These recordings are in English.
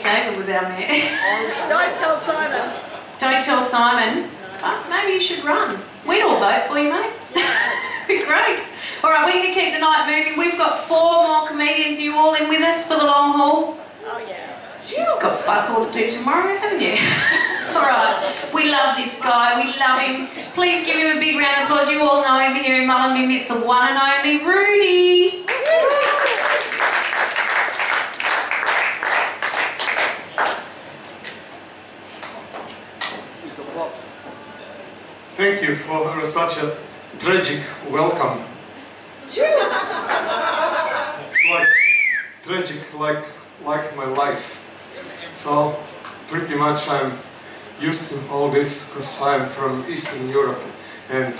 David was our mayor. Don't tell Simon. Don't tell Simon. But maybe you should run. We'd all vote for you, mate. Be great. All right, we're going to keep the night moving. We've got 4 more comedians. You all in with us for the long haul? Oh, yeah. You've got fuck all to do tomorrow, haven't you? All right. We love this guy. We love him. Please give him a big round of applause. You all know him here in Mullumbimby. It's the one and only Rudy. Thank you for such a tragic welcome. It's like tragic, like my life. So pretty much I'm used to all this because I'm from Eastern Europe and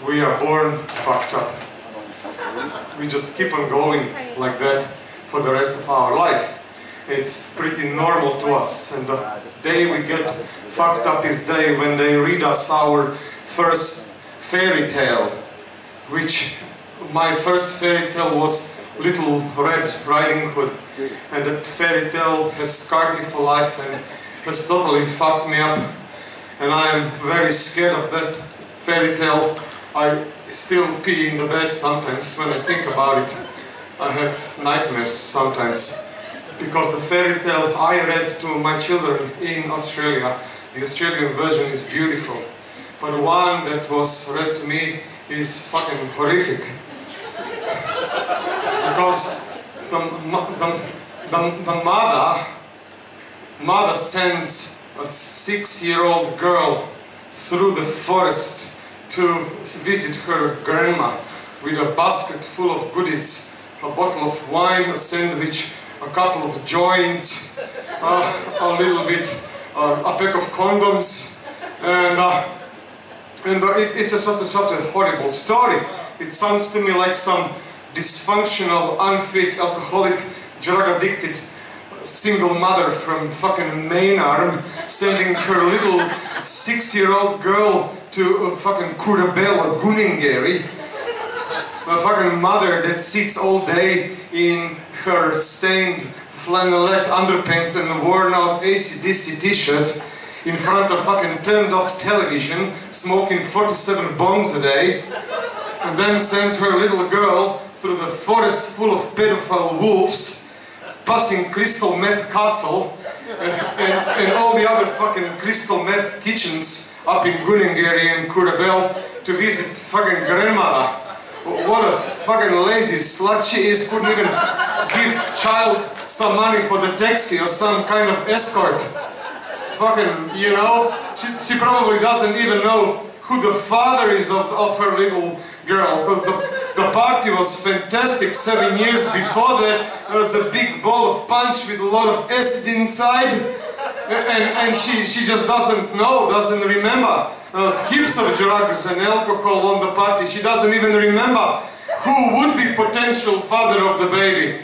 we are born fucked up. We just keep on going like that for the rest of our life. It's pretty normal to us, and the day we get fucked up is the day when they read us our first fairy tale, which my first fairy tale was Little Red Riding Hood, and that fairy tale has scarred me for life and has totally fucked me up, and I am very scared of that fairy tale. I still pee in the bed sometimes when I think about it. I have nightmares sometimes. Because the fairy tale I read to my children in Australia, the Australian version is beautiful. But the one that was read to me is fucking horrific. Because the mother sends a 6-year-old girl through the forest to visit her grandma with a basket full of goodies, a bottle of wine, a sandwich, a couple of joints, a little bit, a pack of condoms, and it's such a horrible story. It sounds to me like some dysfunctional, unfit, alcoholic, drug-addicted single mother from fucking Maynarm sending her little 6-year-old girl to fucking Kurabel or Guningeri. A fucking mother that sits all day in her stained flannelette underpants and a worn-out AC/DC t-shirt in front of fucking turned-off television, smoking 47 bongs a day, and then sends her little girl through the forest full of pedophile wolves, passing crystal meth castle and all the other fucking crystal meth kitchens up in Guningeri and Kurabel to visit fucking grandmother. What a fucking lazy slut she is, couldn't even give child some money for the taxi or some kind of escort. Fucking, you know, she probably doesn't even know who the father is of her little girl, because the party was fantastic 7 years before that. There was a big ball of punch with a lot of acid inside, and she just doesn't know, doesn't remember. There was heaps of drugs and alcohol on the party. She doesn't even remember who would be potential father of the baby.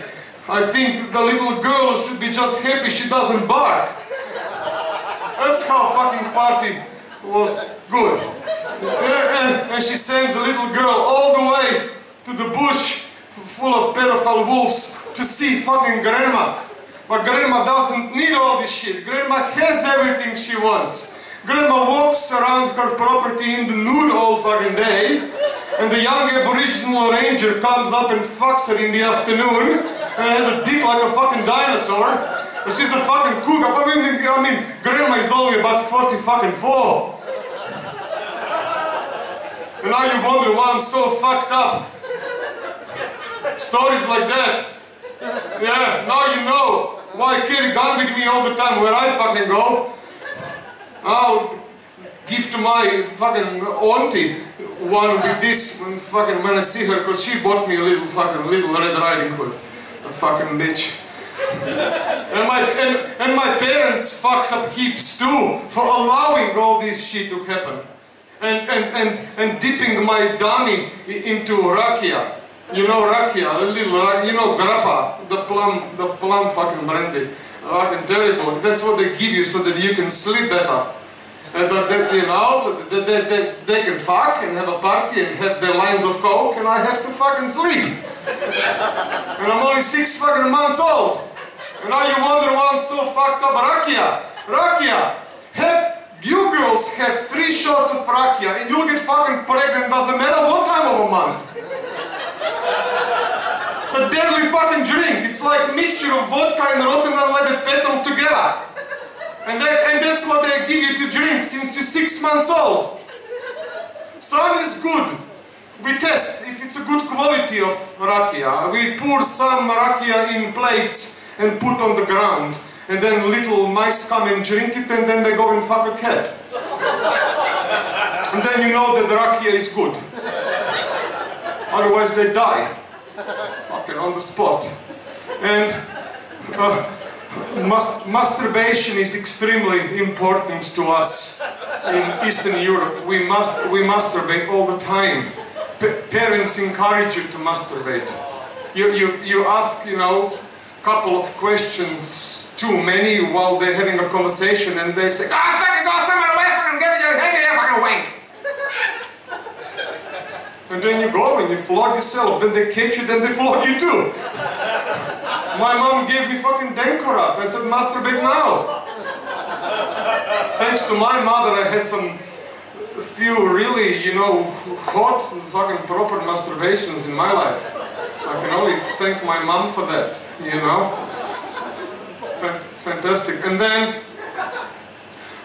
I think the little girl should be just happy she doesn't bark. That's how fucking party was good. And she sends a little girl all the way to the bush full of pedophile wolves to see fucking grandma. But grandma doesn't need all this shit. Grandma has everything she wants. Grandma walks around her property in the nude all fucking day, and the young Aboriginal ranger comes up and fucks her in the afternoon and has a dick like a fucking dinosaur. But she's a fucking cook. I mean, grandma is only about 44. And now you wonder why I'm so fucked up. Stories like that. Yeah, now you know why I carry a gun with me all the time where I fucking go. I'll give to my fucking auntie one with this fucking when I see her, because she bought me a little Red Riding Hood. A fucking bitch. And my parents fucked up heaps too for allowing all this shit to happen. And dipping my dummy into rakia. You know rakia, a little rakia, you know grappa, the plum fucking brandy. Fucking terrible. That's what they give you so that you can sleep better. And you know, so that they can fuck and have a party and have their lines of coke, and I have to fucking sleep. And I'm only 6 fucking months old. And now you wonder why I'm so fucked up. Rakia. You girls have 3 shots of rakia and you'll get fucking pregnant, doesn't matter what time of a month. It's a deadly fucking drink. It's like a mixture of vodka and rotten unleaded petrol together. And that's what they give you to drink since you're 6 months old. Some is good. We test if it's a good quality of rakia. We pour some rakia in plates and put on the ground. And then little mice come and drink it and then they go and fuck a cat. And then you know that the rakia is good. Otherwise they die. Fucking on the spot. And masturbation is extremely important to us in Eastern Europe. We masturbate all the time. Parents encourage you to masturbate. You ask, you know, couple of questions too many while they're having a conversation and they say, "Ah, fucking go somewhere away, fucking give me a fucking wank." And then you go and you flog yourself, then they catch you, then they flog you too. My mom gave me fucking Denkorab. I said, masturbate now. Thanks to my mother, I had a few really, you know, hot and fucking proper masturbations in my life. I can only thank my mom for that, you know. Fantastic. And then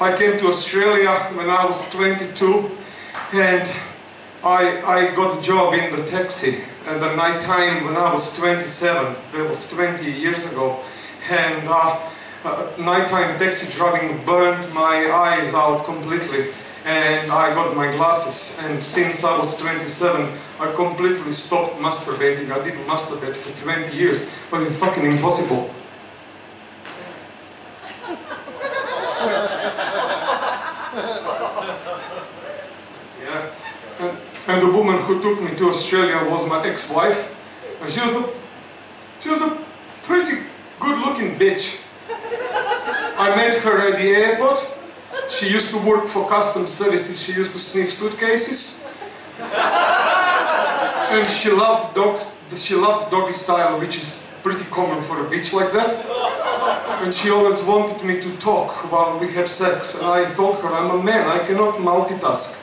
I came to Australia when I was 22 and I got a job in the taxi at the night time when I was 27. That was 20 years ago. And nighttime taxi driving burned my eyes out completely. And I got my glasses, and since I was 27, I completely stopped masturbating. I didn't masturbate for 20 years. It was fucking impossible. Yeah. And the woman who took me to Australia was my ex-wife. And she was a pretty good-looking bitch. I met her at the airport. She used to work for customs services. She used to sniff suitcases. And she loved dogs. She loved doggy style, which is pretty common for a bitch like that. And she always wanted me to talk while we had sex. And I told her, I'm a man, I cannot multitask.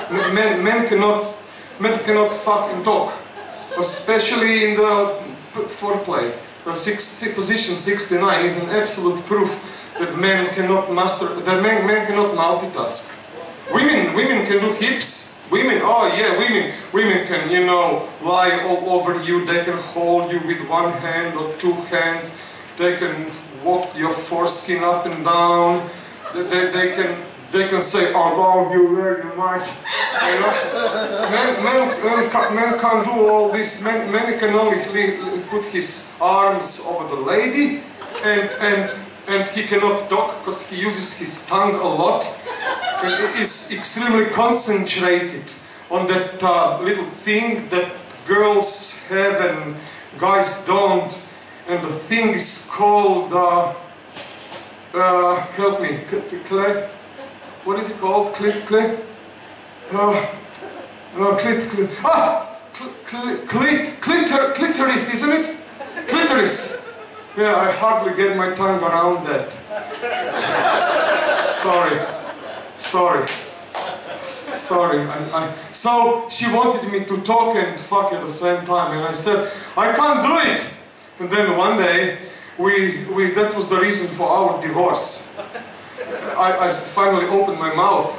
Men cannot fuck and talk. Especially in the foreplay. Position 69 is an absolute proof that men cannot men cannot multitask. Women can do hips. Women, oh yeah, women can, you know, lie all over you. They can hold you with one hand or 2 hands. They can walk your foreskin up and down. They can say, I love you very much. You know? Men can't do all this. Men can only put his arms over the lady, and he cannot talk because he uses his tongue a lot. And is extremely concentrated on that little thing that girls have and guys don't. And the thing is called, help me, Clay? What is it called? Clitoris, isn't it? Clitoris. Yeah, I hardly get my tongue around that. Sorry. So she wanted me to talk and fuck at the same time, and I said, I can't do it. And then one day, that was the reason for our divorce. I finally opened my mouth,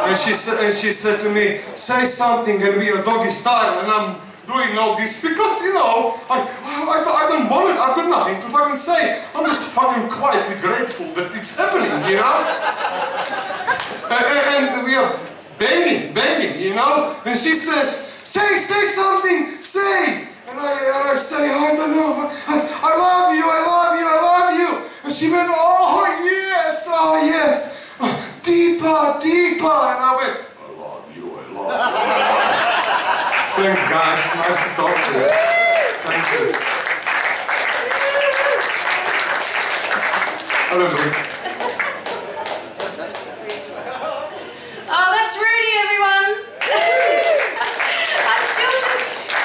and she said to me, say something and we are doggy style, and I'm doing all this because, you know, I don't want it, I've got nothing to fucking say. I'm just fucking quietly grateful that it's happening, you know? And we are banging, you know? And she says, say something, say! And I say, I don't know, I love you. And she went, oh yes, deeper. And I went, I love you. Thanks guys, nice to talk to you. Thank you. I don't know. Oh, that's Rudy, everyone.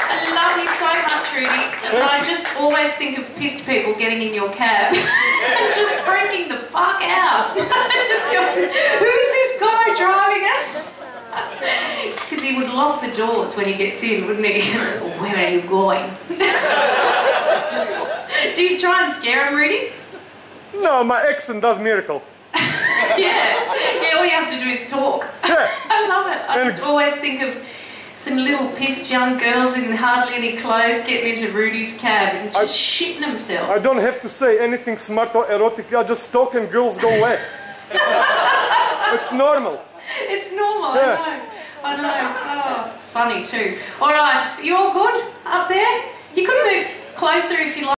I love you so much, Rudy. And I just always think of pissed people getting in your cab and just freaking the fuck out. Just going, who's this guy driving us? Because he would lock the doors when he gets in, wouldn't he? Where are you going? Do you try and scare him, Rudy? No, my accent does miracle. Yeah, all you have to do is talk. Yeah. I love it. I just always think of some little pissed young girls in hardly any clothes getting into Rudy's cab and just shitting themselves. I don't have to say anything smart or erotic, I just talk and girls go wet. It's normal. It's normal, Yeah. I know. Oh, it's funny too. All right, you all good up there? You could move closer if you like.